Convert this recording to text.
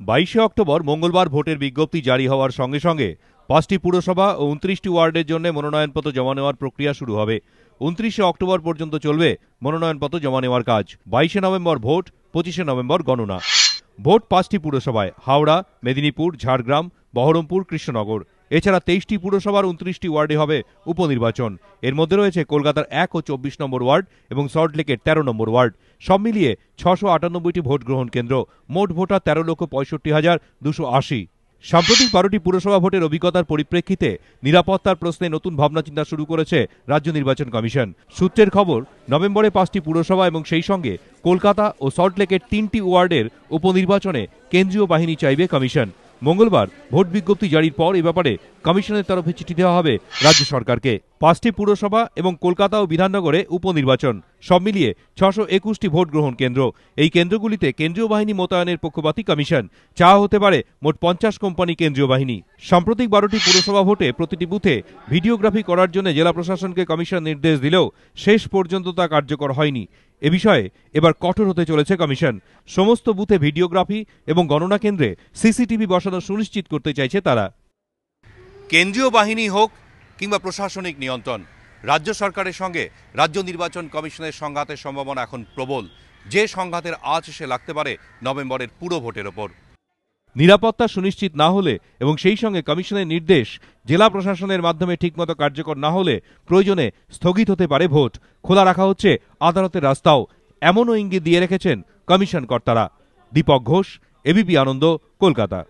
22শে October মঙ্গলবার ভোটের বিজ্ঞপ্তি জারি হওয়ার সঙ্গে সঙ্গে 5টি পুরসভা ও 29টি ওয়ার্ডের জন্য মনোনয়নপত্র জমা নেওয়ার প্রক্রিয়া শুরু হবে। 29শে অক্টোবর পর্যন্ত চলবে মনোনয়নপত্র জমা নেওয়ার কাজ। 22শে নভেম্বর ভোট, 25শে নভেম্বর গণনা। ভোট 5টি পুরসভায়: হাওড়া, মেদিনীপুর, ঝাড়গ্রাম, বহরমপুর, কৃষ্ণনগর। এছাড়া 23টি পুরসভার 29টি ওয়ার্ডে হবে উপনির্বাচন। এর মধ্যে রয়েছে কলকাতার 1 ও 24 নম্বর ওয়ার্ড এবং সল্টলেকের 13 নম্বর ওয়ার্ড। সব মিলিয়ে 698টি ভোট গ্রহণ কেন্দ্র। মোট ভোটার 13,65,280। সাম্প্রতিক 12টি পুরসভা ভোটের অভিজ্ঞতার পরিপ্রেক্ষিতে নিরাপত্তার প্রশ্নে নতুন ভাবনাচিন্তা শুরু করেছে রাজ্য নির্বাচন কমিশন। সূত্রের খবর, নভেম্বরে 5টি পুরসভা এবং সেই সঙ্গে কলকাতা ও সল্টলেকের 3টি ওয়ার্ডের উপনির্বাচনে কেন্দ্রীয় বাহিনী চাইবে কমিশন। মঙ্গলবার ভোট বিজ্ঞপ্তি জারির পর এ ব্যাপারে কমিশনের তরফে চিঠি দেওয়া হবে রাজ্য সরকারকে। 5টি পুরসভা এবং কলকাতা ও বিধাননগরে উপনির্বাচন। সব মিলিয়ে 621টি ভোট গ্রহণ কেন্দ্র। এই কেন্দ্রগুলিতে কেন্দ্রীয় বাহিনী মোতায়েনের পক্ষপাতী কমিশন। চাওয়া হতে পারে মোট 50 কোম্পানি কেন্দ্রীয় বাহিনী। সাম্প্রতিক 12টি পুরসভা ভোটে প্রতিটি বুথে ভিডিওগ্রাফি করার জন্য জেলা প্রশাসনকে কমিশন নির্দেশ দিলেও শেষ পর্যন্ত তা কার্যকর হয়নি। এ বিষয়ে এবার কঠোর হতে চলেছে কমিশন। সমস্ত বুথে ভিডিওগ্রাফি এবং গণনা কেন্দ্রে সিসিটিভি বসানো সুনিশ্চিত করতে চাইছে তারা। কেন্দ্রীয় বাহিনী হোক কিংবা প্রশাসনিক নিয়ন্ত্রণ, রাজ্য সরকারের সঙ্গে রাজ্য নির্বাচন কমিশনের সংঘাতের সম্ভাবনা এখন প্রবল। যে সংঘাতের আঁচ এসে লাগতে পারে নভেম্বরের পুরো ভোটের ওপর। নিরাপত্তা সুনিশ্চিত না হলে এবং সেই সঙ্গে কমিশনের নির্দেশ জেলা প্রশাসনের মাধ্যমে ঠিকমতো কার্যকর না হলে প্রয়োজনে স্থগিত হতে পারে ভোট। খোলা রাখা হচ্ছে আদালতের রাস্তাও, এমনও ইঙ্গিত দিয়ে রেখেছেন কমিশন কর্তারা। দীপক ঘোষ, এবিপি আনন্দ, কলকাতা।